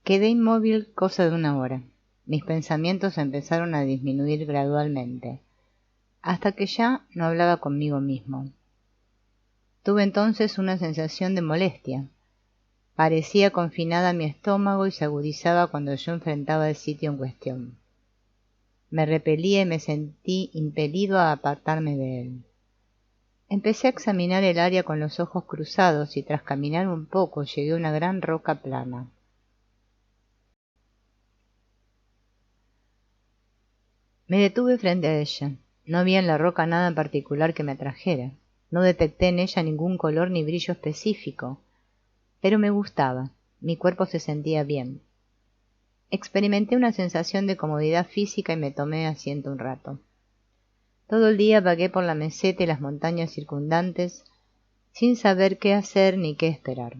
Quedé inmóvil cosa de una hora. Mis pensamientos empezaron a disminuir gradualmente, hasta que ya no hablaba conmigo mismo. Tuve entonces una sensación de molestia. Parecía confinada a mi estómago y se agudizaba cuando yo enfrentaba el sitio en cuestión. Me repelía y me sentí impelido a apartarme de él. Empecé a examinar el área con los ojos cruzados y tras caminar un poco llegué a una gran roca plana. Me detuve frente a ella. No había en la roca nada en particular que me atrajera. No detecté en ella ningún color ni brillo específico, pero me gustaba. Mi cuerpo se sentía bien. Experimenté una sensación de comodidad física y me tomé asiento un rato. Todo el día vagué por la meseta y las montañas circundantes, sin saber qué hacer ni qué esperar.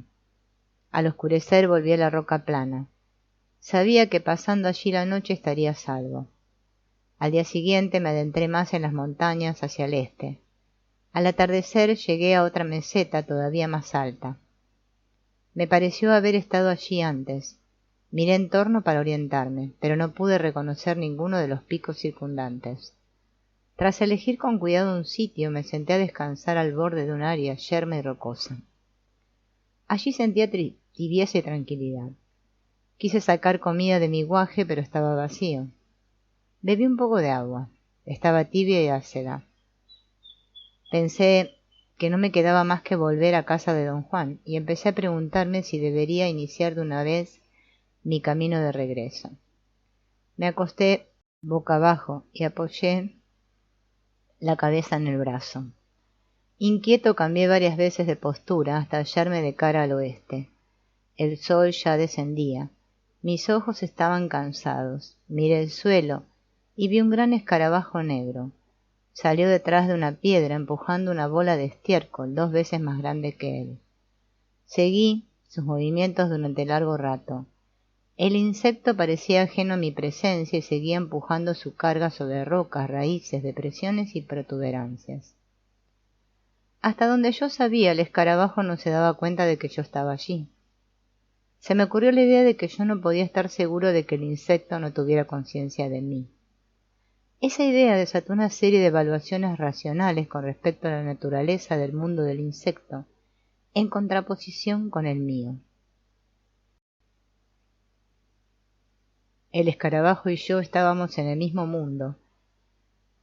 Al oscurecer volví a la roca plana. Sabía que pasando allí la noche estaría a salvo. Al día siguiente me adentré más en las montañas hacia el este. Al atardecer llegué a otra meseta todavía más alta. Me pareció haber estado allí antes. Miré en torno para orientarme, pero no pude reconocer ninguno de los picos circundantes. Tras elegir con cuidado un sitio, me senté a descansar al borde de un área yerma y rocosa. Allí sentía tibieza y tranquilidad. Quise sacar comida de mi guaje, pero estaba vacío. Bebí un poco de agua. Estaba tibia y ácida. Pensé que no me quedaba más que volver a casa de don Juan, y empecé a preguntarme si debería iniciar de una vez mi camino de regreso. Me acosté boca abajo y apoyé la cabeza en el brazo. Inquieto cambié varias veces de postura hasta hallarme de cara al oeste. El sol ya descendía. Mis ojos estaban cansados. Miré el suelo y vi un gran escarabajo negro. Salió detrás de una piedra empujando una bola de estiércol 2 veces más grande que él. Seguí sus movimientos durante largo rato. El insecto parecía ajeno a mi presencia y seguía empujando su carga sobre rocas, raíces, depresiones y protuberancias. Hasta donde yo sabía, el escarabajo no se daba cuenta de que yo estaba allí. Se me ocurrió la idea de que yo no podía estar seguro de que el insecto no tuviera conciencia de mí. Esa idea desató una serie de evaluaciones racionales con respecto a la naturaleza del mundo del insecto, en contraposición con el mío. El escarabajo y yo estábamos en el mismo mundo,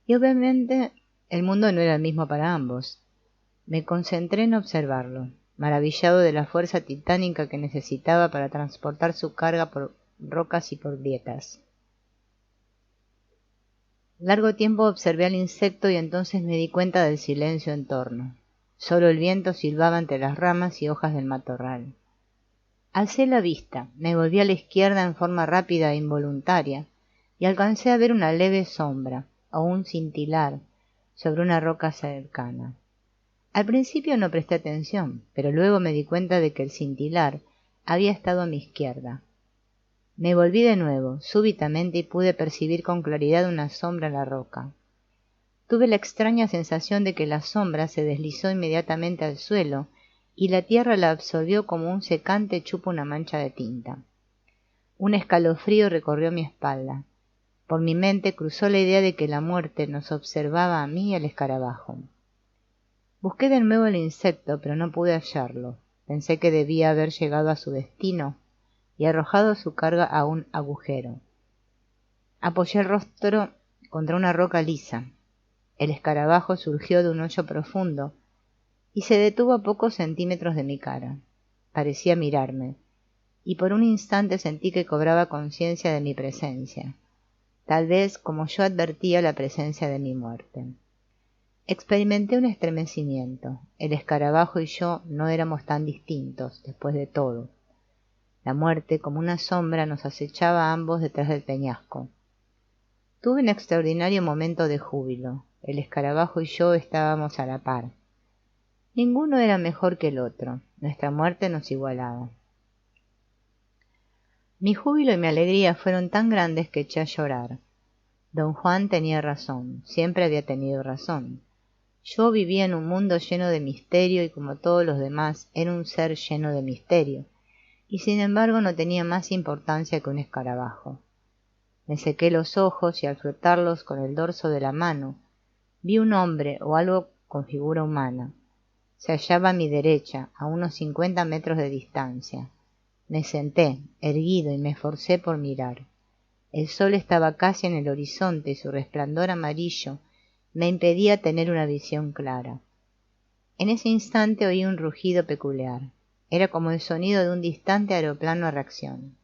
y obviamente el mundo no era el mismo para ambos. Me concentré en observarlo, maravillado de la fuerza titánica que necesitaba para transportar su carga por rocas y por grietas. Largo tiempo observé al insecto y entonces me di cuenta del silencio en torno. Solo el viento silbaba entre las ramas y hojas del matorral. Alcé la vista, me volví a la izquierda en forma rápida e involuntaria, y alcancé a ver una leve sombra, o un cintilar, sobre una roca cercana. Al principio no presté atención, pero luego me di cuenta de que el cintilar había estado a mi izquierda. Me volví de nuevo, súbitamente, y pude percibir con claridad una sombra en la roca. Tuve la extraña sensación de que la sombra se deslizó inmediatamente al suelo, y la tierra la absorbió como un secante chupa una mancha de tinta. Un escalofrío recorrió mi espalda. Por mi mente cruzó la idea de que la muerte nos observaba a mí y al escarabajo. Busqué de nuevo el insecto, pero no pude hallarlo. Pensé que debía haber llegado a su destino y arrojado su carga a un agujero. Apoyé el rostro contra una roca lisa. El escarabajo surgió de un hoyo profundo y se detuvo a pocos centímetros de mi cara. Parecía mirarme, y por un instante sentí que cobraba conciencia de mi presencia, tal vez como yo advertía la presencia de mi muerte. Experimenté un estremecimiento. El escarabajo y yo no éramos tan distintos, después de todo. La muerte, como una sombra, nos acechaba a ambos detrás del peñasco. Tuve un extraordinario momento de júbilo. El escarabajo y yo estábamos a la par. Ninguno era mejor que el otro. Nuestra muerte nos igualaba. Mi júbilo y mi alegría fueron tan grandes que eché a llorar. Don Juan tenía razón, siempre había tenido razón. Yo vivía en un mundo lleno de misterio y como todos los demás era un ser lleno de misterio, y sin embargo no tenía más importancia que un escarabajo. Me sequé los ojos y al frotarlos con el dorso de la mano, vi un hombre o algo con figura humana. Se hallaba a mi derecha, a unos 50 metros de distancia. Me senté, erguido, y me esforcé por mirar. El sol estaba casi en el horizonte y su resplandor amarillo me impedía tener una visión clara. En ese instante oí un rugido peculiar. Era como el sonido de un distante aeroplano a reacción.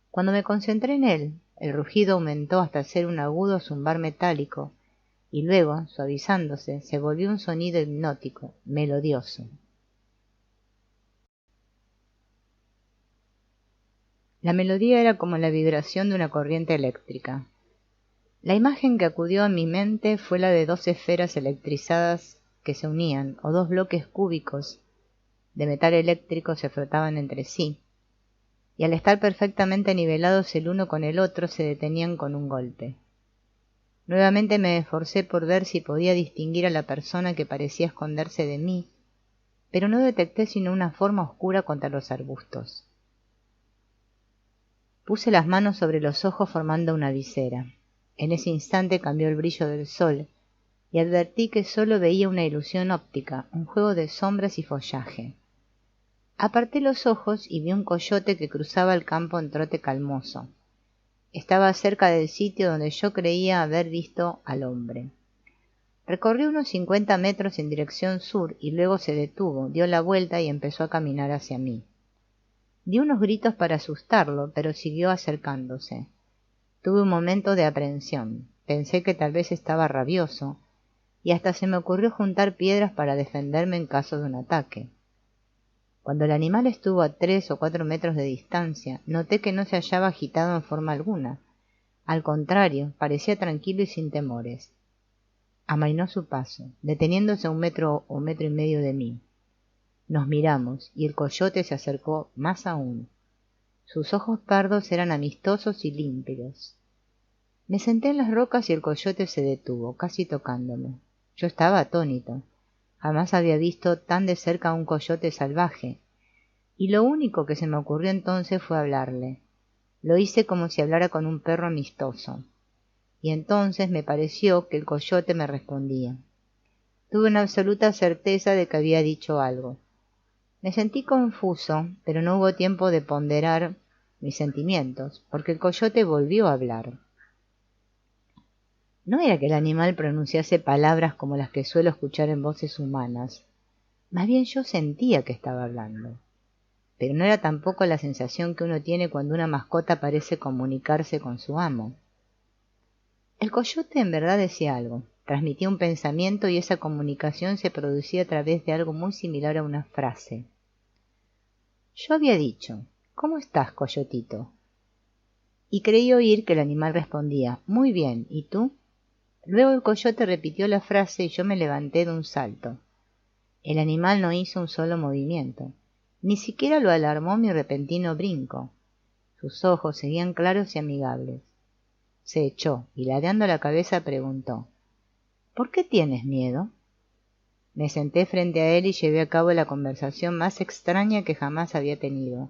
Cuando me concentré en él, el rugido aumentó hasta ser un agudo zumbar metálico, y luego, suavizándose, se volvió un sonido hipnótico, melodioso. La melodía era como la vibración de una corriente eléctrica. La imagen que acudió a mi mente fue la de dos esferas electrizadas que se unían, o dos bloques cúbicos de metal eléctrico se frotaban entre sí, y al estar perfectamente nivelados el uno con el otro se detenían con un golpe. Nuevamente me esforcé por ver si podía distinguir a la persona que parecía esconderse de mí, pero no detecté sino una forma oscura contra los arbustos. Puse las manos sobre los ojos formando una visera. En ese instante cambió el brillo del sol, y advertí que sólo veía una ilusión óptica, un juego de sombras y follaje. Aparté los ojos y vi un coyote que cruzaba el campo en trote calmoso. Estaba cerca del sitio donde yo creía haber visto al hombre. Recorrió unos 50 metros en dirección sur y luego se detuvo, dio la vuelta y empezó a caminar hacia mí. Di unos gritos para asustarlo, pero siguió acercándose. Tuve un momento de aprehensión. Pensé que tal vez estaba rabioso, y hasta se me ocurrió juntar piedras para defenderme en caso de un ataque. Cuando el animal estuvo a 3 o 4 metros de distancia, noté que no se hallaba agitado en forma alguna. Al contrario, parecía tranquilo y sin temores. Amainó su paso, deteniéndose a 1 metro o 1,5 metros de mí. Nos miramos, y el coyote se acercó más aún. Sus ojos pardos eran amistosos y límpidos. Me senté en las rocas y el coyote se detuvo, casi tocándome. Yo estaba atónito. Jamás había visto tan de cerca a un coyote salvaje, y lo único que se me ocurrió entonces fue hablarle. Lo hice como si hablara con un perro amistoso, y entonces me pareció que el coyote me respondía. Tuve una absoluta certeza de que había dicho algo. Me sentí confuso, pero no hubo tiempo de ponderar mis sentimientos, porque el coyote volvió a hablar. No era que el animal pronunciase palabras como las que suelo escuchar en voces humanas, más bien yo sentía que estaba hablando. Pero no era tampoco la sensación que uno tiene cuando una mascota parece comunicarse con su amo. El coyote en verdad decía algo, transmitía un pensamiento y esa comunicación se producía a través de algo muy similar a una frase. Yo había dicho, ¿cómo estás, coyotito? Y creí oír que el animal respondía, muy bien, ¿y tú? Luego el coyote repitió la frase y yo me levanté de un salto. El animal no hizo un solo movimiento. Ni siquiera lo alarmó mi repentino brinco. Sus ojos seguían claros y amigables. Se echó y ladeando la cabeza preguntó, ¿por qué tienes miedo? Me senté frente a él y llevé a cabo la conversación más extraña que jamás había tenido.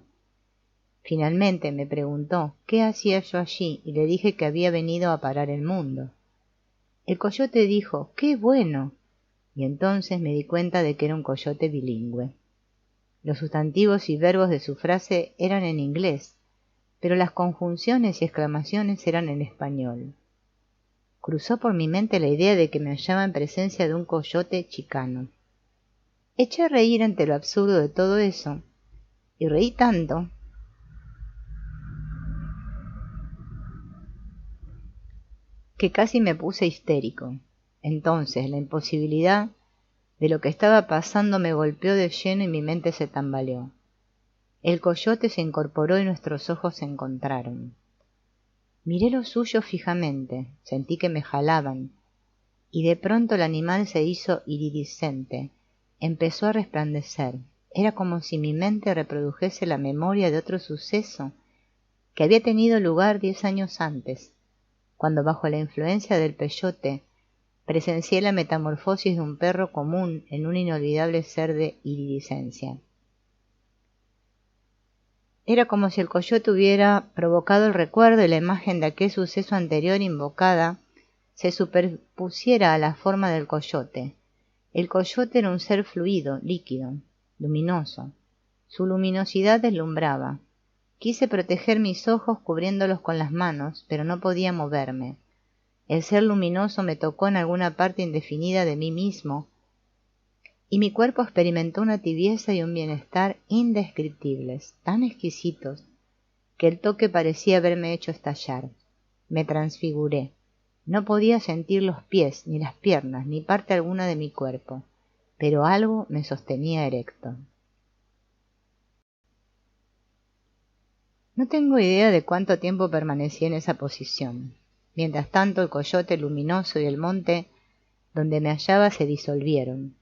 Finalmente me preguntó qué hacía yo allí y le dije que había venido a parar el mundo. El coyote dijo, ¡qué bueno! Y entonces me di cuenta de que era un coyote bilingüe. Los sustantivos y verbos de su frase eran en inglés, pero las conjunciones y exclamaciones eran en español. Cruzó por mi mente la idea de que me hallaba en presencia de un coyote chicano. Eché a reír ante lo absurdo de todo eso, y reí tanto que casi me puse histérico. Entonces la imposibilidad de lo que estaba pasando me golpeó de lleno y mi mente se tambaleó. El coyote se incorporó y nuestros ojos se encontraron. Miré los suyos fijamente, sentí que me jalaban, y de pronto el animal se hizo iridiscente, empezó a resplandecer. Era como si mi mente reprodujese la memoria de otro suceso que había tenido lugar 10 años antes, cuando bajo la influencia del peyote presencié la metamorfosis de un perro común en un inolvidable ser de iridiscencia. Era como si el coyote hubiera provocado el recuerdo y la imagen de aquel suceso anterior invocada se superpusiera a la forma del coyote. El coyote era un ser fluido, líquido, luminoso. Su luminosidad deslumbraba. Quise proteger mis ojos cubriéndolos con las manos, pero no podía moverme. El ser luminoso me tocó en alguna parte indefinida de mí mismo, y mi cuerpo experimentó una tibieza y un bienestar indescriptibles, tan exquisitos, que el toque parecía haberme hecho estallar. Me transfiguré. No podía sentir los pies, ni las piernas, ni parte alguna de mi cuerpo, pero algo me sostenía erecto. No tengo idea de cuánto tiempo permanecí en esa posición. Mientras tanto, el coyote luminoso y el monte donde me hallaba se disolvieron.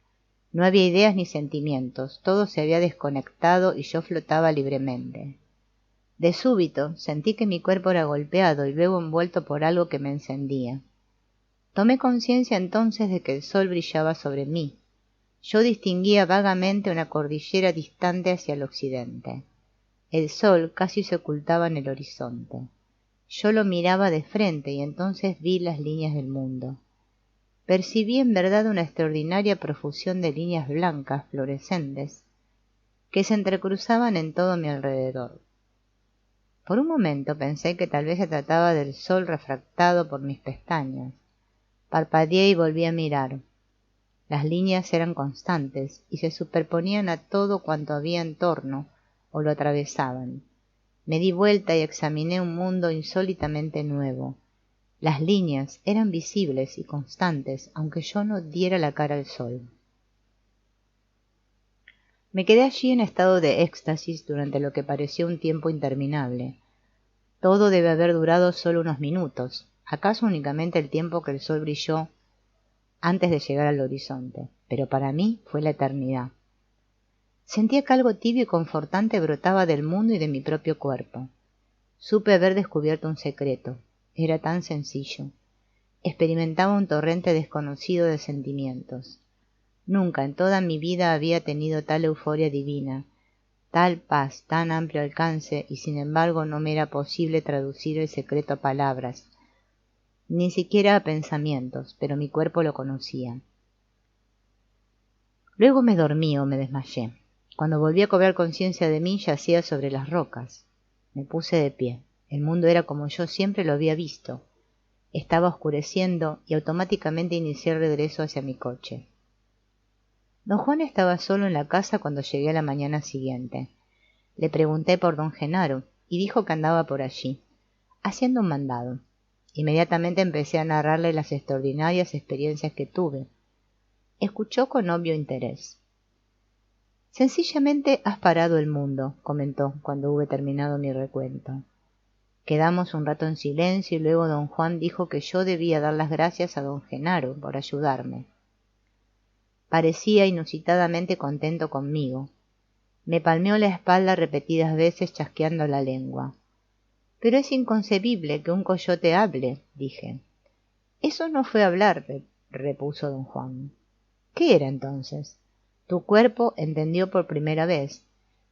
No había ideas ni sentimientos, todo se había desconectado y yo flotaba libremente. De súbito sentí que mi cuerpo era golpeado y luego envuelto por algo que me encendía. Tomé conciencia entonces de que el sol brillaba sobre mí. Yo distinguía vagamente una cordillera distante hacia el occidente. El sol casi se ocultaba en el horizonte. Yo lo miraba de frente y entonces vi las líneas del mundo. Percibí en verdad una extraordinaria profusión de líneas blancas, fluorescentes, que se entrecruzaban en todo mi alrededor. Por un momento pensé que tal vez se trataba del sol refractado por mis pestañas. Parpadeé y volví a mirar. Las líneas eran constantes y se superponían a todo cuanto había en torno o lo atravesaban. Me di vuelta y examiné un mundo insólitamente nuevo. Las líneas eran visibles y constantes, aunque yo no diera la cara al sol. Me quedé allí en estado de éxtasis durante lo que pareció un tiempo interminable. Todo debe haber durado solo unos minutos, acaso únicamente el tiempo que el sol brilló antes de llegar al horizonte, pero para mí fue la eternidad. Sentía que algo tibio y confortante brotaba del mundo y de mi propio cuerpo. Supe haber descubierto un secreto. Era tan sencillo. Experimentaba un torrente desconocido de sentimientos. Nunca en toda mi vida había tenido tal euforia divina, tal paz, tan amplio alcance, y sin embargo no me era posible traducir el secreto a palabras, ni siquiera a pensamientos, pero mi cuerpo lo conocía. Luego me dormí o me desmayé. Cuando volví a cobrar conciencia de mí, yacía sobre las rocas. Me puse de pie. El mundo era como yo siempre lo había visto. Estaba oscureciendo y automáticamente inicié el regreso hacia mi coche. Don Juan estaba solo en la casa cuando llegué a la mañana siguiente. Le pregunté por don Genaro y dijo que andaba por allí, haciendo un mandado. Inmediatamente empecé a narrarle las extraordinarias experiencias que tuve. Escuchó con obvio interés. Sencillamente has parado el mundo, comentó cuando hube terminado mi recuento. Quedamos un rato en silencio y luego don Juan dijo que yo debía dar las gracias a don Genaro por ayudarme. Parecía inusitadamente contento conmigo. Me palmeó la espalda repetidas veces chasqueando la lengua. Pero es inconcebible que un coyote hable, dije. Eso no fue hablar, repuso don Juan. ¿Qué era entonces? Tu cuerpo entendió por primera vez,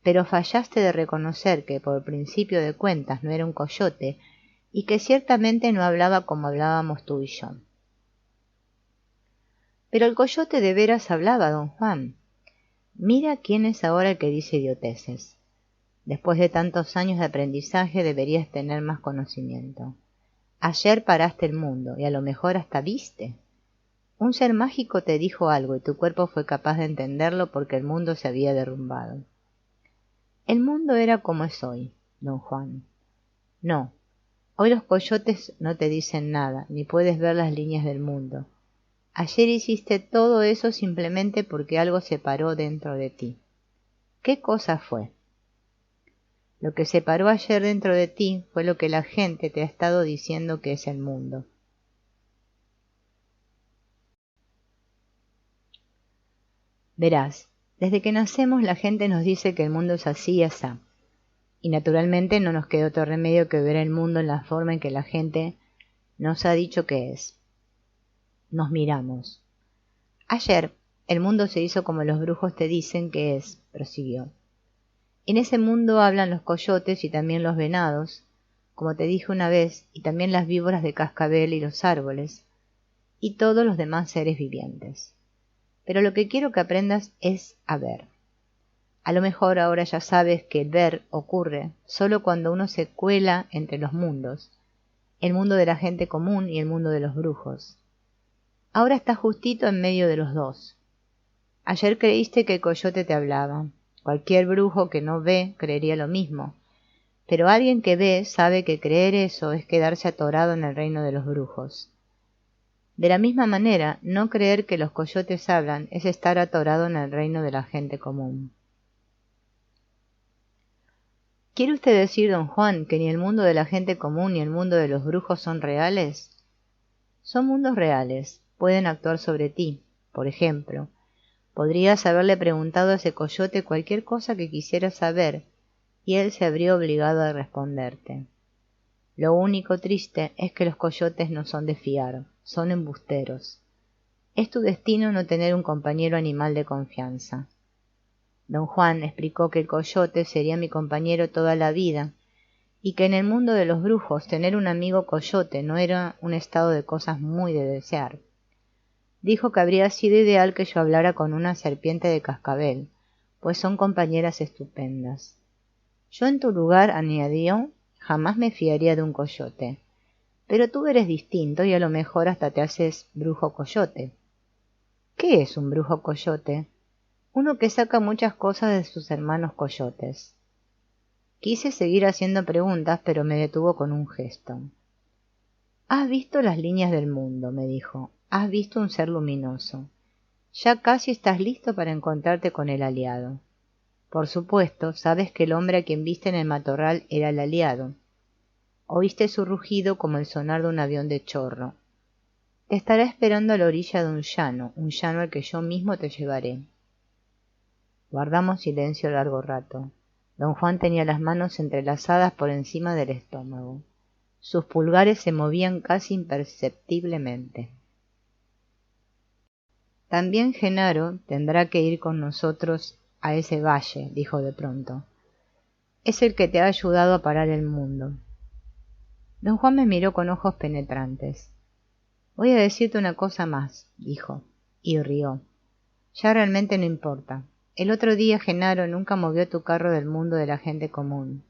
pero fallaste de reconocer que por principio de cuentas no era un coyote y que ciertamente no hablaba como hablábamos tú y yo. Pero el coyote de veras hablaba, don Juan. Mira quién es ahora el que dice idioteces. Después de tantos años de aprendizaje deberías tener más conocimiento. Ayer paraste el mundo y a lo mejor hasta viste. Un ser mágico te dijo algo y tu cuerpo fue capaz de entenderlo porque el mundo se había derrumbado. El mundo era como es hoy, don Juan. No, hoy los coyotes no te dicen nada, ni puedes ver las líneas del mundo. Ayer hiciste todo eso simplemente porque algo se paró dentro de ti. ¿Qué cosa fue? Lo que se paró ayer dentro de ti fue lo que la gente te ha estado diciendo que es el mundo. Verás, desde que nacemos la gente nos dice que el mundo es así y asá. Y naturalmente no nos queda otro remedio que ver el mundo en la forma en que la gente nos ha dicho que es. Nos miramos. Ayer el mundo se hizo como los brujos te dicen que es, prosiguió. En ese mundo hablan los coyotes y también los venados, como te dije una vez, y también las víboras de cascabel y los árboles, y todos los demás seres vivientes. Pero lo que quiero que aprendas es a ver. A lo mejor ahora ya sabes que el ver ocurre solo cuando uno se cuela entre los mundos, el mundo de la gente común y el mundo de los brujos. Ahora estás justito en medio de los dos. Ayer creíste que el coyote te hablaba. Cualquier brujo que no ve creería lo mismo, pero alguien que ve sabe que creer eso es quedarse atorado en el reino de los brujos. De la misma manera, no creer que los coyotes hablan es estar atorado en el reino de la gente común. ¿Quiere usted decir, don Juan, que ni el mundo de la gente común ni el mundo de los brujos son reales? Son mundos reales, pueden actuar sobre ti. Por ejemplo, podrías haberle preguntado a ese coyote cualquier cosa que quisieras saber, y él se habría obligado a responderte. Lo único triste es que los coyotes no son de fiar, son embusteros. Es tu destino no tener un compañero animal de confianza. Don Juan explicó que el coyote sería mi compañero toda la vida, y que en el mundo de los brujos tener un amigo coyote no era un estado de cosas muy de desear. Dijo que habría sido ideal que yo hablara con una serpiente de cascabel, pues son compañeras estupendas. Yo en tu lugar, añadió, jamás me fiaría de un coyote, pero tú eres distinto y a lo mejor hasta te haces brujo coyote. ¿Qué es un brujo coyote? Uno que saca muchas cosas de sus hermanos coyotes. Quise seguir haciendo preguntas, pero me detuvo con un gesto. Has visto las líneas del mundo, me dijo. Has visto un ser luminoso. Ya casi estás listo para encontrarte con el aliado. Por supuesto, sabes que el hombre a quien viste en el matorral era el aliado. Oíste su rugido como el sonar de un avión de chorro. Te estará esperando a la orilla de un llano al que yo mismo te llevaré. Guardamos silencio largo rato. Don Juan tenía las manos entrelazadas por encima del estómago. Sus pulgares se movían casi imperceptiblemente. También Genaro tendrá que ir con nosotros a ese valle, dijo de pronto. Es el que te ha ayudado a parar el mundo. Don Juan me miró con ojos penetrantes. Voy a decirte una cosa más, dijo, y rió. Ya realmente no importa. El otro día Genaro nunca movió tu carro del mundo de la gente común.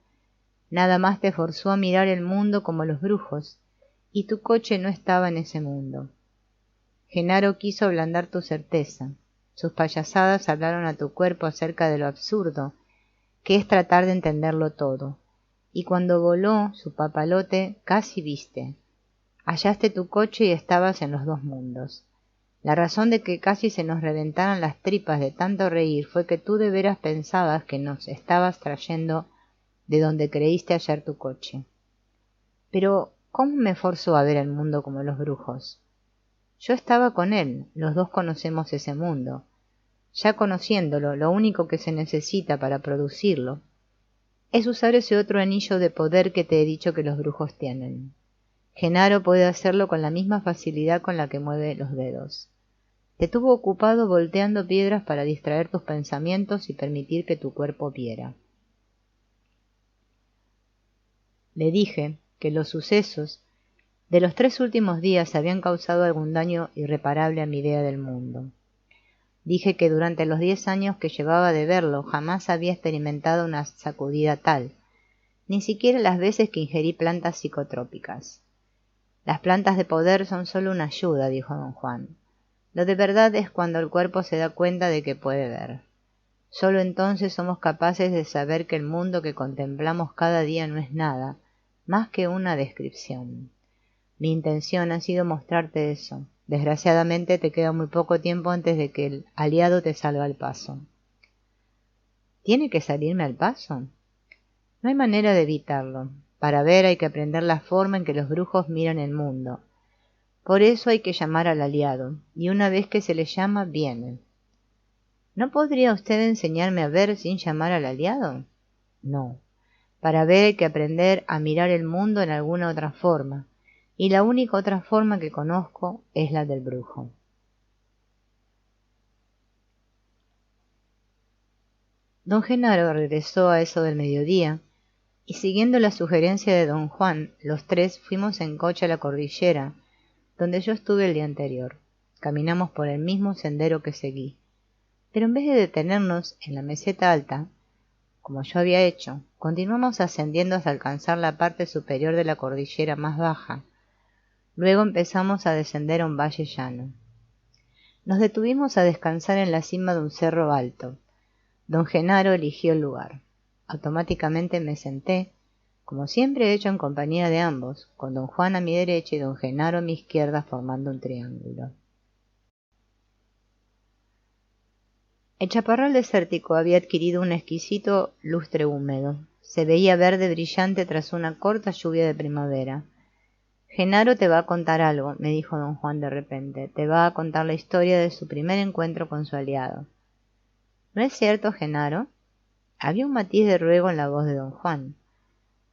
Nada más te forzó a mirar el mundo como los brujos, y tu coche no estaba en ese mundo. Genaro quiso ablandar tu certeza. Sus payasadas hablaron a tu cuerpo acerca de lo absurdo, que es tratar de entenderlo todo. Y cuando voló su papalote, casi viste. Hallaste tu coche y estabas en los dos mundos. La razón de que casi se nos reventaran las tripas de tanto reír fue que tú de veras pensabas que nos estabas trayendo de donde creíste hallar tu coche. Pero, ¿cómo me forzó a ver el mundo como los brujos? Yo estaba con él, los dos conocemos ese mundo. Ya conociéndolo, lo único que se necesita para producirlo es usar ese otro anillo de poder que te he dicho que los brujos tienen. Genaro puede hacerlo con la misma facilidad con la que mueve los dedos. Te tuvo ocupado volteando piedras para distraer tus pensamientos y permitir que tu cuerpo viera. Le dije que los sucesos de los 3 últimos días habían causado algún daño irreparable a mi idea del mundo. Dije que durante los 10 años que llevaba de verlo jamás había experimentado una sacudida tal, ni siquiera las veces que ingerí plantas psicotrópicas. Las plantas de poder son solo una ayuda, dijo don Juan. Lo de verdad es cuando el cuerpo se da cuenta de que puede ver. Solo entonces somos capaces de saber que el mundo que contemplamos cada día no es nada, más que una descripción. Mi intención ha sido mostrarte eso. Desgraciadamente te queda muy poco tiempo antes de que el aliado te salga al paso. ¿Tiene que salirme al paso? No hay manera de evitarlo. Para ver hay que aprender la forma en que los brujos miran el mundo. Por eso hay que llamar al aliado, y una vez que se le llama, viene. ¿No podría usted enseñarme a ver sin llamar al aliado? No. Para ver hay que aprender a mirar el mundo en alguna otra forma, y la única otra forma que conozco es la del brujo. Don Genaro regresó a eso del mediodía, y siguiendo la sugerencia de don Juan, los tres fuimos en coche a la cordillera, donde yo estuve el día anterior. Caminamos por el mismo sendero que seguí, pero en vez de detenernos en la meseta alta, como yo había hecho, continuamos ascendiendo hasta alcanzar la parte superior de la cordillera más baja. Luego empezamos a descender a un valle llano. Nos detuvimos a descansar en la cima de un cerro alto. Don Genaro eligió el lugar. Automáticamente me senté, como siempre he hecho en compañía de ambos, con don Juan a mi derecha y don Genaro a mi izquierda formando un triángulo. El chaparral desértico había adquirido un exquisito lustre húmedo. Se veía verde brillante tras una corta lluvia de primavera. Genaro te va a contar algo, me dijo don Juan de repente. Te va a contar la historia de su primer encuentro con su aliado. ¿No es cierto, Genaro? Había un matiz de ruego en la voz de don Juan.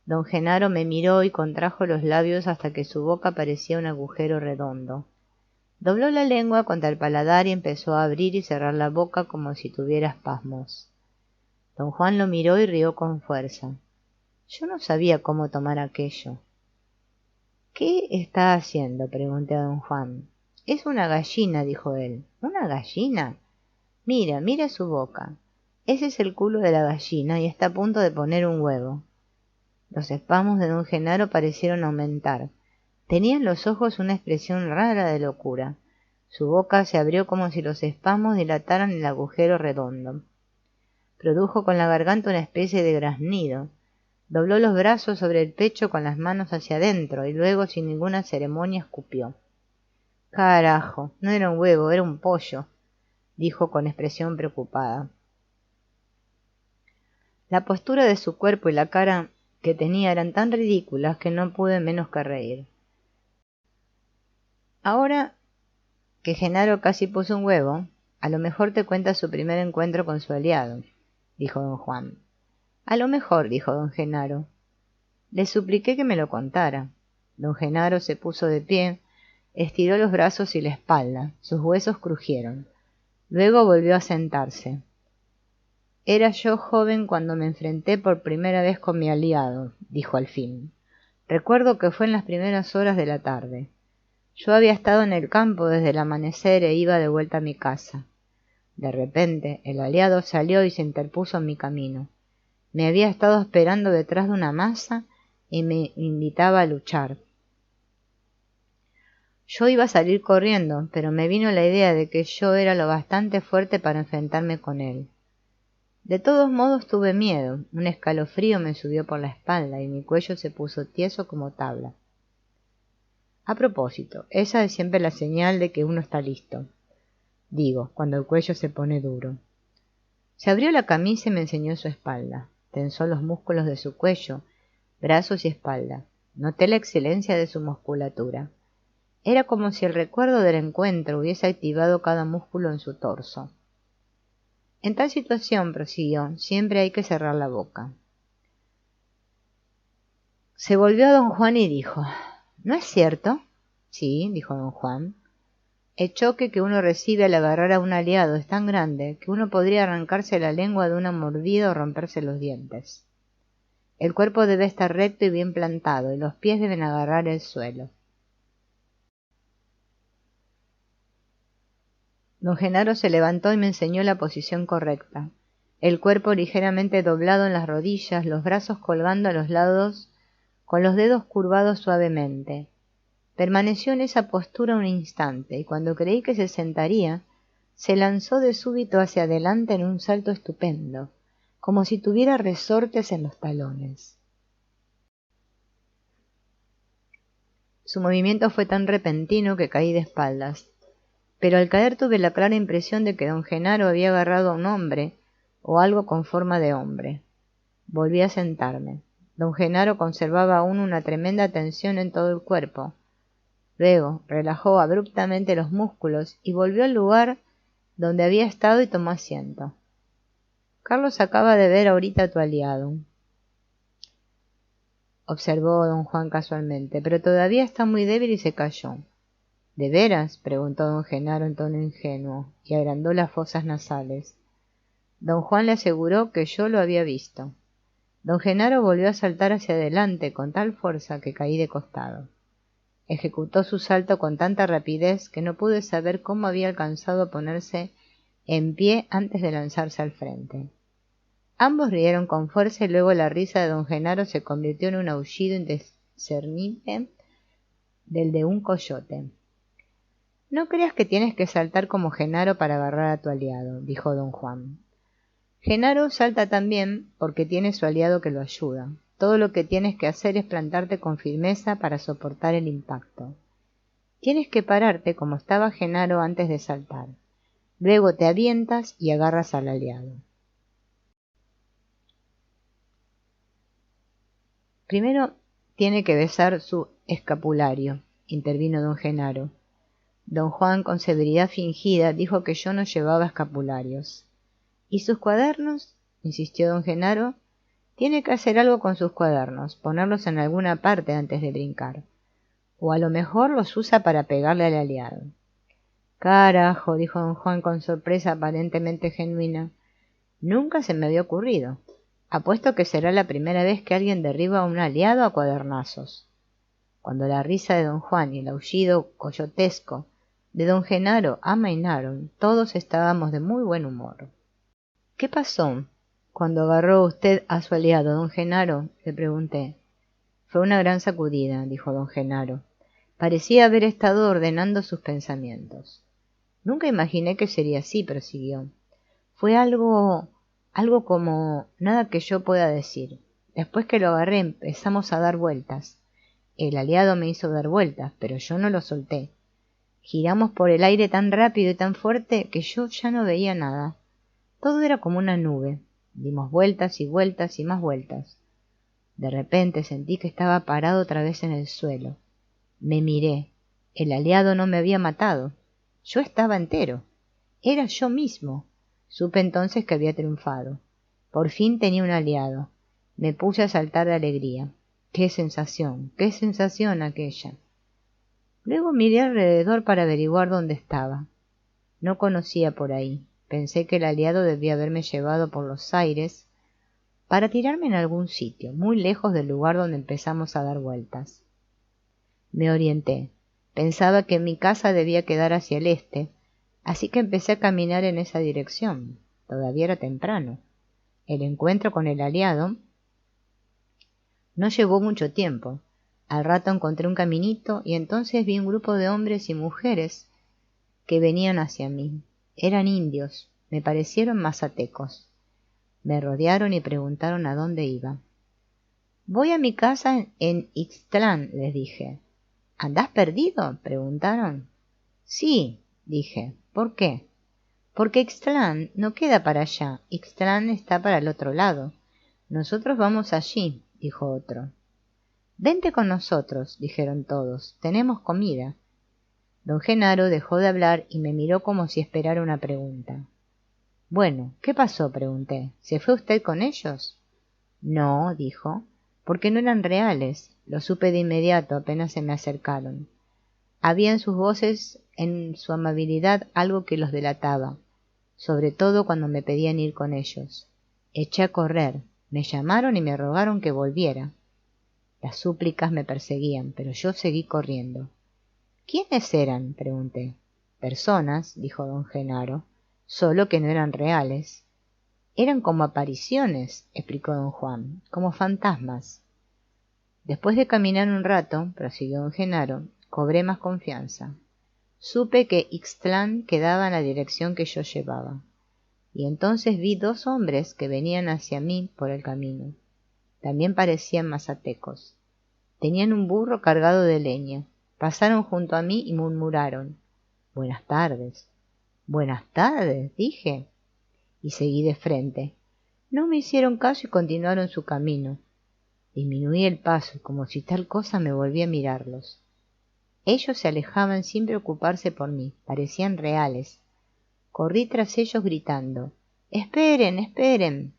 Don Genaro me miró y contrajo los labios hasta que su boca parecía un agujero redondo. Dobló la lengua contra el paladar y empezó a abrir y cerrar la boca como si tuviera espasmos. Don Juan lo miró y rió con fuerza. Yo no sabía cómo tomar aquello. ¿Qué está haciendo?, pregunté a don Juan. Es una gallina, dijo él. ¿Una gallina? Mira, mira su boca. Ese es el culo de la gallina y está a punto de poner un huevo. Los espasmos de don Genaro parecieron aumentar. Tenía en los ojos una expresión rara de locura. Su boca se abrió como si los espasmos dilataran el agujero redondo. Produjo con la garganta una especie de graznido. Dobló los brazos sobre el pecho con las manos hacia adentro y luego sin ninguna ceremonia escupió. Carajo, no era un huevo, era un pollo, dijo con expresión preocupada. La postura de su cuerpo y la cara que tenía eran tan ridículas que no pude menos que reír. Ahora que Genaro casi puso un huevo, a lo mejor te cuenta su primer encuentro con su aliado, dijo don Juan. A lo mejor, dijo don Genaro. Le supliqué que me lo contara. Don Genaro se puso de pie, estiró los brazos y la espalda, sus huesos crujieron. Luego volvió a sentarse. Era yo joven cuando me enfrenté por primera vez con mi aliado, dijo al fin. Recuerdo que fue en las primeras horas de la tarde. Yo había estado en el campo desde el amanecer e iba de vuelta a mi casa. De repente, el aliado salió y se interpuso en mi camino. Me había estado esperando detrás de una masa y me invitaba a luchar. Yo iba a salir corriendo, pero me vino la idea de que yo era lo bastante fuerte para enfrentarme con él. De todos modos tuve miedo, un escalofrío me subió por la espalda y mi cuello se puso tieso como tabla. A propósito, esa es siempre la señal de que uno está listo. Digo, cuando el cuello se pone duro. Se abrió la camisa y me enseñó su espalda. Tensó los músculos de su cuello, brazos y espalda. Noté la excelencia de su musculatura. Era como si el recuerdo del encuentro hubiese activado cada músculo en su torso. En tal situación, prosiguió, siempre hay que cerrar la boca. Se volvió a don Juan y dijo, ¿no es cierto? Sí, dijo don Juan. El choque que uno recibe al agarrar a un aliado es tan grande que uno podría arrancarse la lengua de una mordida o romperse los dientes. El cuerpo debe estar recto y bien plantado, y los pies deben agarrar el suelo. Don Genaro se levantó y me enseñó la posición correcta. El cuerpo ligeramente doblado en las rodillas, los brazos colgando a los lados, con los dedos curvados suavemente. Permaneció en esa postura un instante, y cuando creí que se sentaría, se lanzó de súbito hacia adelante en un salto estupendo, como si tuviera resortes en los talones. Su movimiento fue tan repentino que caí de espaldas, pero al caer tuve la clara impresión de que don Genaro había agarrado a un hombre, o algo con forma de hombre. Volví a sentarme. Don Genaro conservaba aún una tremenda tensión en todo el cuerpo. Luego relajó abruptamente los músculos y volvió al lugar donde había estado y tomó asiento. Carlos acaba de ver ahorita a tu aliado, observó don Juan casualmente, pero todavía está muy débil y se cayó. ¿De veras?, preguntó don Genaro en tono ingenuo, y agrandó las fosas nasales. Don Juan le aseguró que yo lo había visto. Don Genaro volvió a saltar hacia adelante con tal fuerza que caí de costado. Ejecutó su salto con tanta rapidez que no pude saber cómo había alcanzado a ponerse en pie antes de lanzarse al frente. Ambos rieron con fuerza y luego la risa de don Genaro se convirtió en un aullido indiscernible del de un coyote. «No creas que tienes que saltar como Genaro para agarrar a tu aliado», dijo don Juan. «Genaro salta también porque tiene su aliado que lo ayuda. Todo lo que tienes que hacer es plantarte con firmeza para soportar el impacto. Tienes que pararte como estaba Genaro antes de saltar. Luego te avientas y agarras al aliado». «Primero tiene que besar su escapulario», intervino don Genaro. Don Juan, con severidad fingida, dijo que yo no llevaba escapularios. «¿Y sus cuadernos?», insistió don Genaro. «Tiene que hacer algo con sus cuadernos, ponerlos en alguna parte antes de brincar. O a lo mejor los usa para pegarle al aliado». «Carajo», dijo don Juan con sorpresa aparentemente genuina. «Nunca se me había ocurrido. Apuesto que será la primera vez que alguien derriba a un aliado a cuadernazos». Cuando la risa de don Juan y el aullido coyotesco de don Genaro amainaron, todos estábamos de muy buen humor. «¿Qué pasó cuando agarró usted a su aliado, don Genaro?», le pregunté. «Fue una gran sacudida», dijo don Genaro. Parecía haber estado ordenando sus pensamientos. «Nunca imaginé que sería así», prosiguió. «Fue algo como nada que yo pueda decir. Después que lo agarré empezamos a dar vueltas. El aliado me hizo dar vueltas, pero yo no lo solté. Giramos por el aire tan rápido y tan fuerte que yo ya no veía nada. Todo era como una nube. Dimos vueltas y vueltas y más vueltas. De repente sentí que estaba parado otra vez en el suelo. Me miré. El aliado no me había matado. Yo estaba entero. Era yo mismo. Supe entonces que había triunfado. Por fin tenía un aliado. Me puse a saltar de alegría. ¡Qué sensación aquella! Luego miré alrededor para averiguar dónde estaba. No conocía por ahí. Pensé que el aliado debía haberme llevado por los aires para tirarme en algún sitio, muy lejos del lugar donde empezamos a dar vueltas. Me orienté. Pensaba que mi casa debía quedar hacia el este, así que empecé a caminar en esa dirección. Todavía era temprano. El encuentro con el aliado no llevó mucho tiempo. Al rato encontré un caminito y entonces vi un grupo de hombres y mujeres que venían hacia mí. Eran indios, me parecieron mazatecos. Me rodearon y preguntaron a dónde iba. «Voy a mi casa en Ixtlán», les dije. «¿Andás perdido?», preguntaron. «Sí», dije. «¿Por qué?». «Porque Ixtlán no queda para allá, Ixtlán está para el otro lado. Nosotros vamos allí», dijo otro. «Vente con nosotros», dijeron todos, «tenemos comida». Don Genaro dejó de hablar y me miró como si esperara una pregunta. «Bueno, ¿qué pasó?», pregunté. «¿Se fue usted con ellos?». «No», dijo, «porque no eran reales. Lo supe de inmediato apenas se me acercaron. Había en sus voces, en su amabilidad, algo que los delataba, sobre todo cuando me pedían ir con ellos. Eché a correr, me llamaron y me rogaron que volviera. Las súplicas me perseguían, pero yo seguí corriendo». «¿Quiénes eran?», pregunté. «Personas», dijo don Genaro, «solo que no eran reales». «Eran como apariciones», explicó don Juan, «como fantasmas». Después de caminar un rato, prosiguió don Genaro, cobré más confianza. Supe que Ixtlán quedaba en la dirección que yo llevaba. Y entonces vi dos hombres que venían hacia mí por el camino. También parecían mazatecos. Tenían un burro cargado de leña. Pasaron junto a mí y murmuraron: «Buenas tardes». «Buenas tardes», dije, y seguí de frente. No me hicieron caso y continuaron su camino. Disminuí el paso y como si tal cosa me volví a mirarlos. Ellos se alejaban sin preocuparse por mí, parecían reales. Corrí tras ellos gritando: «¡Esperen, esperen!».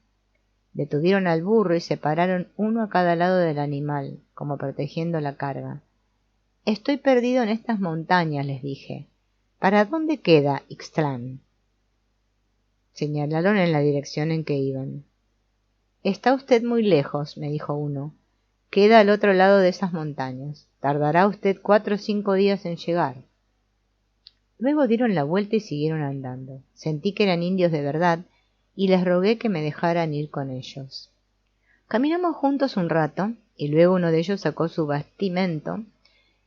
Detuvieron al burro y se pararon uno a cada lado del animal, como protegiendo la carga. «Estoy perdido en estas montañas», les dije. «¿Para dónde queda Ixtlán?». Señalaron en la dirección en que iban. «Está usted muy lejos», me dijo uno. «Queda al otro lado de esas montañas. Tardará usted 4 o 5 días en llegar». Luego dieron la vuelta y siguieron andando. Sentí que eran indios de verdad y les rogué que me dejaran ir con ellos. Caminamos juntos un rato y luego uno de ellos sacó su bastimento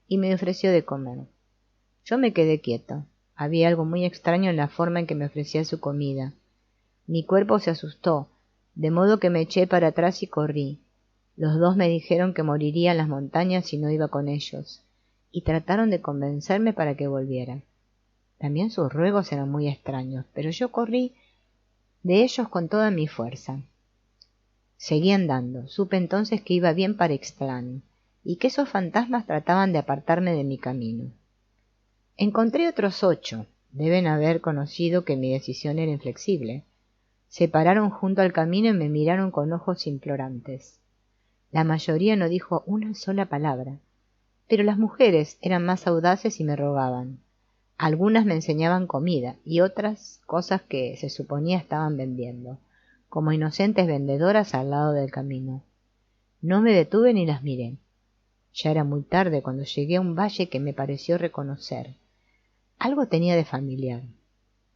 y me ofreció de comer. Yo me quedé quieto. Había algo muy extraño en la forma en que me ofrecía su comida. Mi cuerpo se asustó, de modo que me eché para atrás y corrí. Los dos me dijeron que moriría en las montañas si no iba con ellos, y trataron de convencerme para que volviera. También sus ruegos eran muy extraños, pero yo corrí de ellos con toda mi fuerza. Seguí andando. Supe entonces que iba bien para Ixtlán, y que esos fantasmas trataban de apartarme de mi camino. Encontré otros 8. Deben haber conocido que mi decisión era inflexible. Se pararon junto al camino y me miraron con ojos implorantes. La mayoría no dijo una sola palabra, pero las mujeres eran más audaces y me rogaban. Algunas me enseñaban comida y otras cosas que se suponía estaban vendiendo, como inocentes vendedoras al lado del camino. No me detuve ni las miré. Ya era muy tarde cuando llegué a un valle que me pareció reconocer. Algo tenía de familiar.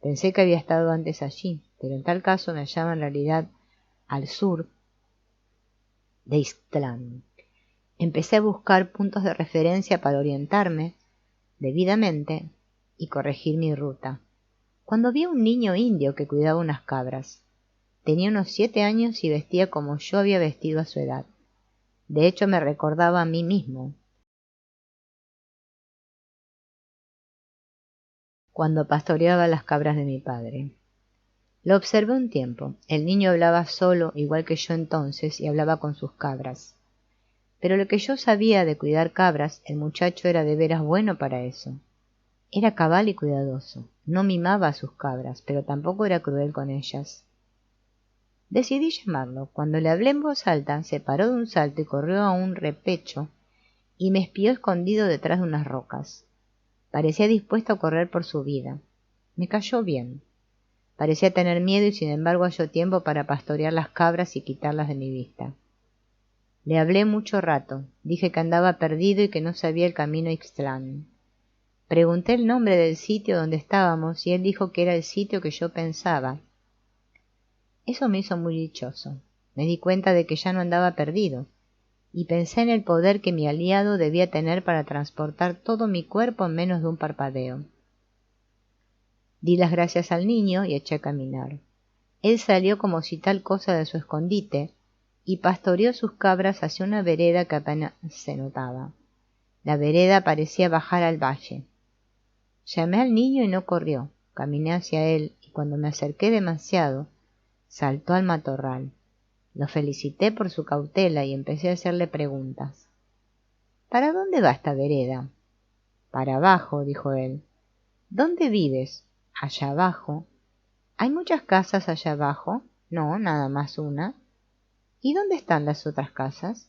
Pensé que había estado antes allí, pero en tal caso me hallaba en realidad al sur de Ixtlán. Empecé a buscar puntos de referencia para orientarme debidamente y corregir mi ruta, cuando vi a un niño indio que cuidaba unas cabras. Tenía unos 7 años y vestía como yo había vestido a su edad. De hecho, me recordaba a mí mismo, cuando pastoreaba las cabras de mi padre. Lo observé un tiempo. El niño hablaba solo, igual que yo entonces, y hablaba con sus cabras. Pero lo que yo sabía de cuidar cabras, el muchacho era de veras bueno para eso. Era cabal y cuidadoso. No mimaba a sus cabras, pero tampoco era cruel con ellas. Decidí llamarlo. Cuando le hablé en voz alta, se paró de un salto y corrió a un repecho y me espió escondido detrás de unas rocas. Parecía dispuesto a correr por su vida. Me cayó bien. Parecía tener miedo y sin embargo halló tiempo para pastorear las cabras y quitarlas de mi vista. Le hablé mucho rato. Dije que andaba perdido y que no sabía el camino a Ixtlán. Pregunté el nombre del sitio donde estábamos y él dijo que era el sitio que yo pensaba. Eso me hizo muy dichoso. Me di cuenta de que ya no andaba perdido, y pensé en el poder que mi aliado debía tener para transportar todo mi cuerpo en menos de un parpadeo. Di las gracias al niño y eché a caminar. Él salió como si tal cosa de su escondite y pastoreó sus cabras hacia una vereda que apenas se notaba. La vereda parecía bajar al valle. Llamé al niño y no corrió. Caminé hacia él y cuando me acerqué demasiado, saltó al matorral. Lo felicité por su cautela y empecé a hacerle preguntas. ¿Para dónde va esta vereda? Para abajo, dijo él. ¿Dónde vives? Allá abajo. ¿Hay muchas casas allá abajo? No, nada más una. ¿Y dónde están las otras casas?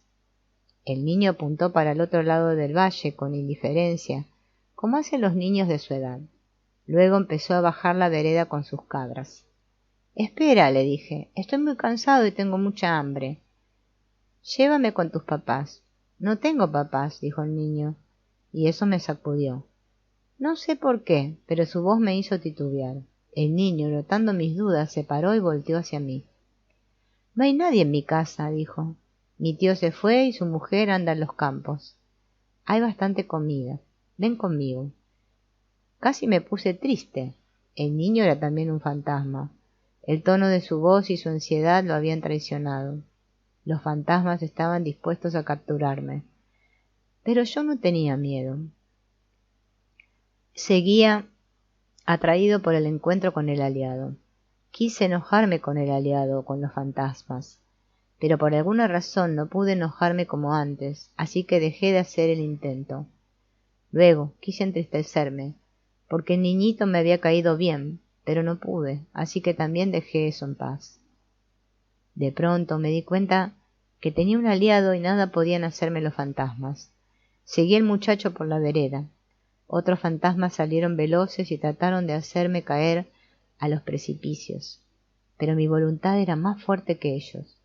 El niño apuntó para el otro lado del valle con indiferencia, como hacen los niños de su edad. Luego empezó a bajar la vereda con sus cabras. Espera, le dije, estoy muy cansado y tengo mucha hambre. Llévame con tus papás. No tengo papás, dijo el niño, y eso me sacudió. No sé por qué, pero su voz me hizo titubear. El niño, notando mis dudas, se paró y volteó hacia mí. No hay nadie en mi casa, dijo. Mi tío se fue y su mujer anda en los campos. Hay bastante comida. Ven conmigo. Casi me puse triste. El niño era también un fantasma. El tono de su voz y su ansiedad lo habían traicionado. Los fantasmas estaban dispuestos a capturarme. Pero yo no tenía miedo. Seguía atraído por el encuentro con el aliado. Quise enojarme con el aliado, con los fantasmas, pero por alguna razón no pude enojarme como antes, así que dejé de hacer el intento. Luego quise entristecerme, porque el niñito me había caído bien, pero no pude, así que también dejé eso en paz. De pronto me di cuenta que tenía un aliado y nada podían hacerme los fantasmas. Seguí al muchacho por la vereda. Otros fantasmas salieron veloces y trataron de hacerme caer a los precipicios. pero mi voluntad era más fuerte que ellos.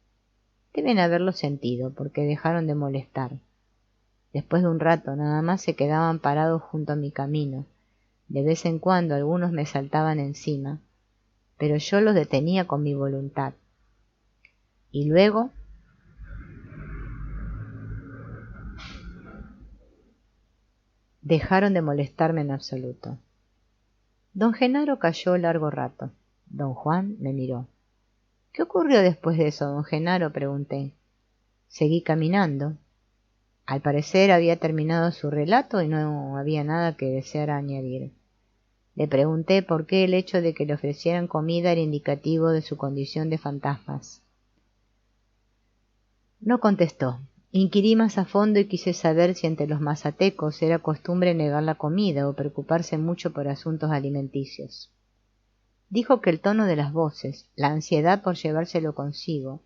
Deben haberlo sentido, porque dejaron de molestar. Después de un rato nada más se quedaban parados junto a mi camino. De vez en cuando algunos me saltaban encima, pero yo los detenía con mi voluntad. Y luego dejaron de molestarme en absoluto. Don Genaro calló largo rato. Don Juan me miró. —¿Qué ocurrió después de eso, don Genaro? —pregunté. Seguí caminando. Al parecer había terminado su relato y no había nada que deseara añadir. Le pregunté por qué el hecho de que le ofrecieran comida era indicativo de su condición de fantasmas. No contestó. Inquirí más a fondo y quise saber si entre los mazatecos era costumbre negar la comida o preocuparse mucho por asuntos alimenticios. Dijo que el tono de las voces, la ansiedad por llevárselo consigo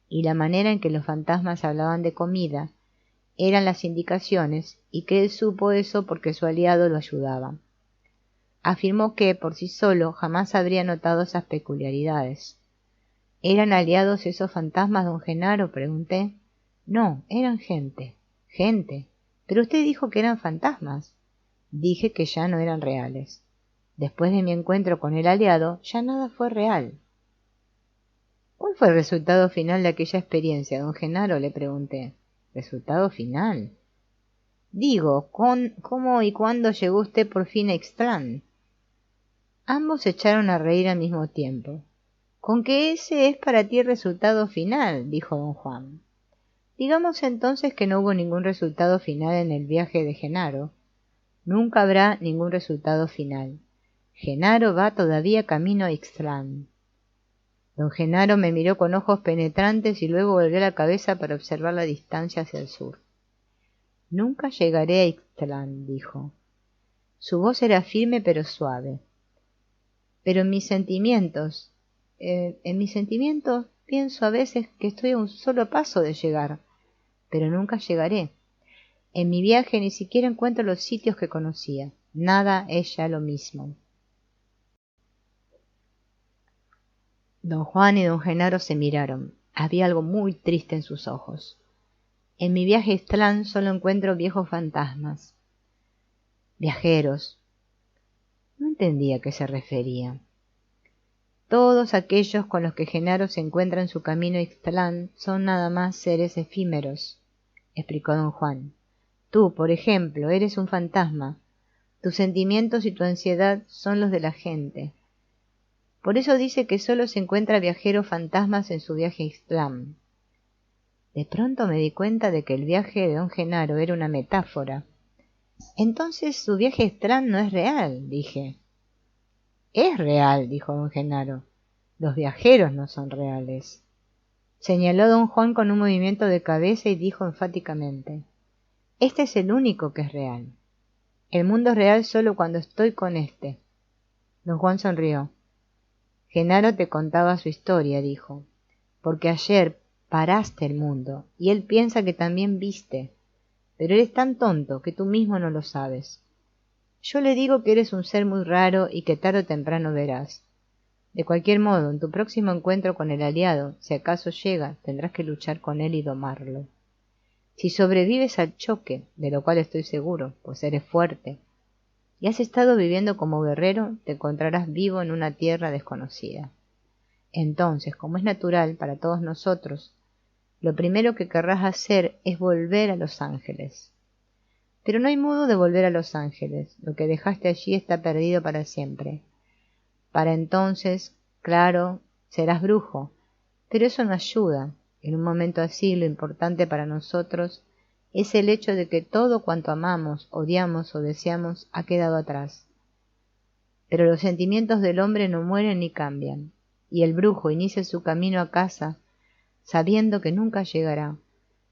y la manera en que los fantasmas hablaban de comida eran las indicaciones y que él supo eso porque su aliado lo ayudaba. Afirmó que, por sí solo, jamás habría notado esas peculiaridades. —¿Eran aliados esos fantasmas, don Genaro? —pregunté. —No, eran gente. —Gente. Pero usted dijo que eran fantasmas. Dije que ya no eran reales. Después de mi encuentro con el aliado, ya nada fue real. —¿Cuál fue el resultado final de aquella experiencia, don Genaro? —le pregunté. —¿Resultado final? Digo, ¿cómo y cuándo llegó usted por fin a Ixtlán? Ambos se echaron a reír al mismo tiempo. —Con que ese es para ti el resultado final —dijo don Juan—. Digamos entonces que no hubo ningún resultado final en el viaje de Genaro. Nunca habrá ningún resultado final. Genaro va todavía camino a Ixtlán. Don Genaro me miró con ojos penetrantes y luego volvió la cabeza para observar la distancia hacia el sur. —Nunca llegaré a Ixtlán —dijo. Su voz era firme pero suave. Pero en mis sentimientos pienso a veces que estoy a un solo paso de llegar, pero nunca llegaré. En mi viaje ni siquiera encuentro los sitios que conocía. Nada es ya lo mismo. Don Juan y don Genaro se miraron. Había algo muy triste en sus ojos. En mi viaje a Ixtlán solo encuentro viejos fantasmas. Viajeros. No entendía a qué se refería. Todos aquellos con los que Genaro se encuentra en su camino a Ixtlán son nada más seres efímeros, explicó don Juan. Tú, por ejemplo, eres un fantasma. Tus sentimientos y tu ansiedad son los de la gente. Por eso dice que solo se encuentra viajeros fantasmas en su viaje a Ixtlán. De pronto me di cuenta de que el viaje de don Genaro era una metáfora. Entonces su viaje a Ixtlán no es real, dije. Es real, dijo don Genaro. Los viajeros no son reales. Señaló don Juan con un movimiento de cabeza y dijo enfáticamente. Este es el único que es real. El mundo es real solo cuando estoy con este. Don Juan sonrió. Genaro te contaba su historia, dijo, porque ayer paraste el mundo y él piensa que también viste, pero eres tan tonto que tú mismo no lo sabes. Yo le digo que eres un ser muy raro y que tarde o temprano verás. De cualquier modo, en tu próximo encuentro con el aliado, si acaso llega, tendrás que luchar con él y domarlo. Si sobrevives al choque, de lo cual estoy seguro, pues eres fuerte, y has estado viviendo como guerrero, te encontrarás vivo en una tierra desconocida. Entonces, como es natural para todos nosotros, lo primero que querrás hacer es volver a Los Ángeles. Pero no hay modo de volver a Los Ángeles. Lo que dejaste allí está perdido para siempre. Para entonces, claro, serás brujo, pero eso no ayuda. En un momento así, lo importante para nosotros es el hecho de que todo cuanto amamos, odiamos o deseamos ha quedado atrás. Pero los sentimientos del hombre no mueren ni cambian, y el brujo inicia su camino a casa sabiendo que nunca llegará,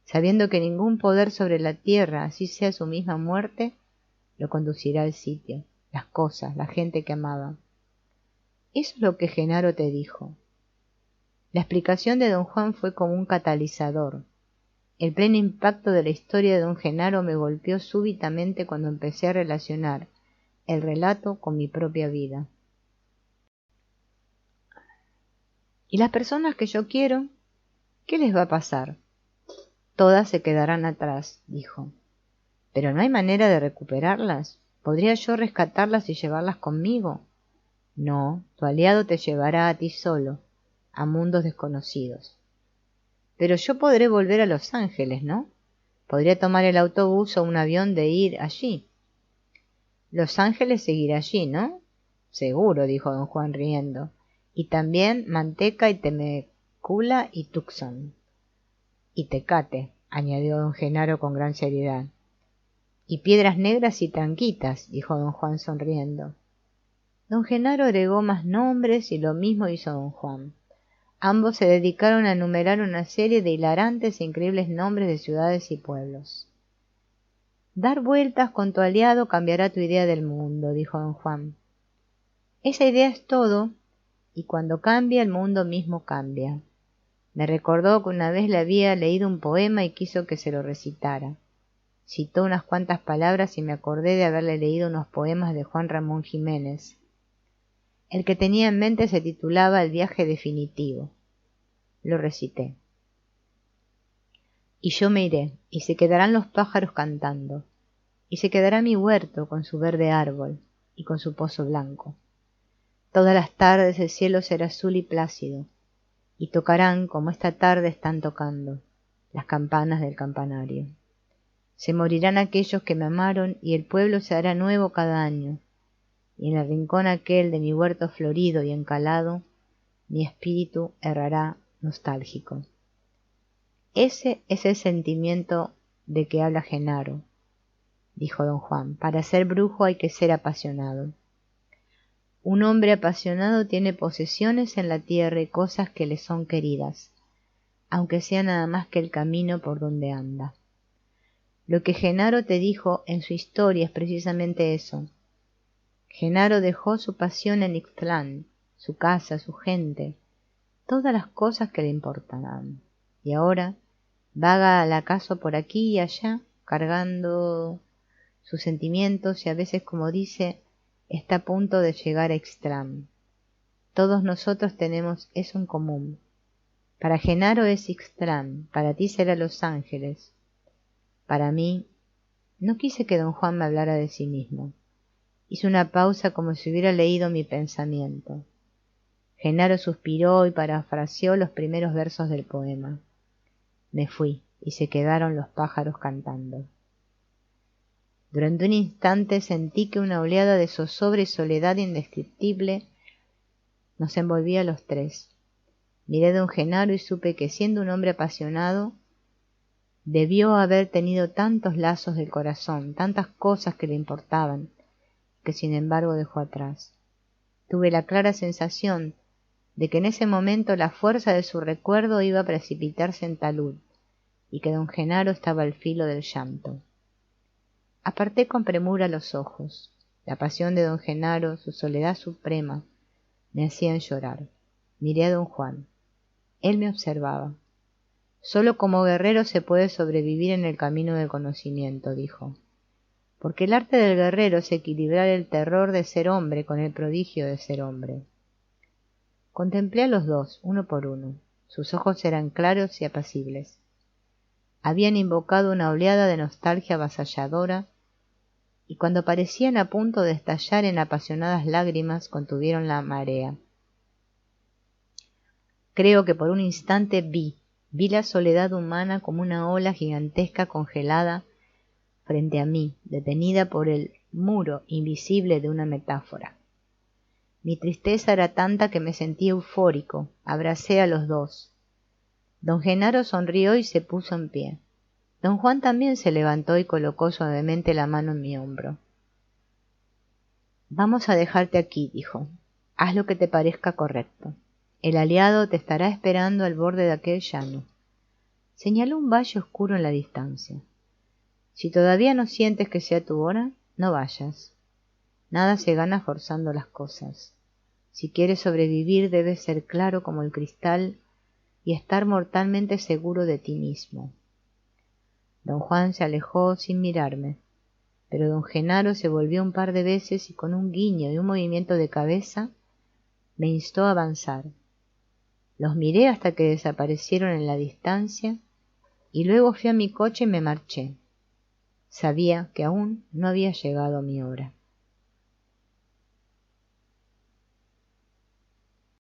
sabiendo que ningún poder sobre la tierra, así sea su misma muerte, lo conducirá al sitio, las cosas, la gente que amaba. Eso es lo que Genaro te dijo. La explicación de don Juan fue como un catalizador. El pleno impacto de la historia de don Genaro me golpeó súbitamente cuando empecé a relacionar el relato con mi propia vida. ¿Y las personas que yo quiero? ¿Qué les va a pasar? Todas se quedarán atrás, dijo. ¿Pero no hay manera de recuperarlas? ¿Podría yo rescatarlas y llevarlas conmigo? No, tu aliado te llevará a ti solo, a mundos desconocidos. Pero yo podré volver a Los Ángeles, ¿no? Podría tomar el autobús o un avión de ir allí. Los Ángeles seguirá allí, ¿no? Seguro, dijo don Juan riendo. Y también Manteca y Temecula y Tucson. Y Tecate, añadió don Genaro con gran seriedad. Y Piedras Negras y Tranquitas, dijo don Juan sonriendo. Don Genaro agregó más nombres y lo mismo hizo don Juan. Ambos se dedicaron a enumerar una serie de hilarantes e increíbles nombres de ciudades y pueblos. Dar vueltas con tu aliado cambiará tu idea del mundo, dijo don Juan. Esa idea es todo, y cuando cambia el mundo mismo cambia. Me recordó que una vez le había leído un poema y quiso que se lo recitara. Citó unas cuantas palabras y me acordé de haberle leído unos poemas de Juan Ramón Jiménez. El que tenía en mente se titulaba El viaje definitivo. Lo recité. Y yo me iré, y se quedarán los pájaros cantando, y se quedará mi huerto con su verde árbol y con su pozo blanco. Todas las tardes el cielo será azul y plácido, y tocarán, como esta tarde están tocando, las campanas del campanario. Se morirán aquellos que me amaron, y el pueblo se hará nuevo cada año, y en el rincón aquel de mi huerto florido y encalado, mi espíritu errará nostálgico. Ese es el sentimiento de que habla Genaro, dijo don Juan. Para ser brujo hay que ser apasionado. Un hombre apasionado tiene posesiones en la tierra y cosas que le son queridas, aunque sea nada más que el camino por donde anda. Lo que Genaro te dijo en su historia es precisamente eso. Genaro dejó su pasión en Ixtlán, su casa, su gente, todas las cosas que le importaban, y ahora vaga al acaso por aquí y allá, cargando sus sentimientos y a veces, como dice, está a punto de llegar a Ixtlán. Todos nosotros tenemos eso en común. Para Genaro es Ixtlán, para ti será Los Ángeles. Para mí, no quise que don Juan me hablara de sí mismo. Hizo una pausa como si hubiera leído mi pensamiento. Genaro suspiró y parafraseó los primeros versos del poema. Me fui, y se quedaron los pájaros cantando. Durante un instante sentí que una oleada de zozobra y soledad indescriptible nos envolvía a los tres. Miré a don Genaro y supe que, siendo un hombre apasionado, debió haber tenido tantos lazos del corazón, tantas cosas que le importaban, que sin embargo dejó atrás. Tuve la clara sensación de que en ese momento la fuerza de su recuerdo iba a precipitarse en talud, y que don Genaro estaba al filo del llanto. Aparté con premura los ojos. La pasión de don Genaro, su soledad suprema, me hacían llorar. Miré a don Juan. Él me observaba. Solo como guerrero se puede sobrevivir en el camino del conocimiento, dijo. Porque el arte del guerrero es equilibrar el terror de ser hombre con el prodigio de ser hombre. Contemplé a los dos, uno por uno. Sus ojos eran claros y apacibles. Habían invocado una oleada de nostalgia avasalladora, y cuando parecían a punto de estallar en apasionadas lágrimas, contuvieron la marea. Creo que por un instante vi la soledad humana como una ola gigantesca congelada frente a mí, detenida por el muro invisible de una metáfora. Mi tristeza era tanta que me sentí eufórico. Abracé a los dos. Don Genaro sonrió y se puso en pie. Don Juan también se levantó y colocó suavemente la mano en mi hombro. Vamos a dejarte aquí, dijo. Haz lo que te parezca correcto. El aliado te estará esperando al borde de aquel llano. Señaló un valle oscuro en la distancia. Si todavía no sientes que sea tu hora, no vayas. Nada se gana forzando las cosas. Si quieres sobrevivir, debes ser claro como el cristal y estar mortalmente seguro de ti mismo. Don Juan se alejó sin mirarme, pero don Genaro se volvió un par de veces y con un guiño y un movimiento de cabeza me instó a avanzar. Los miré hasta que desaparecieron en la distancia y luego fui a mi coche y me marché. Sabía que aún no había llegado mi hora.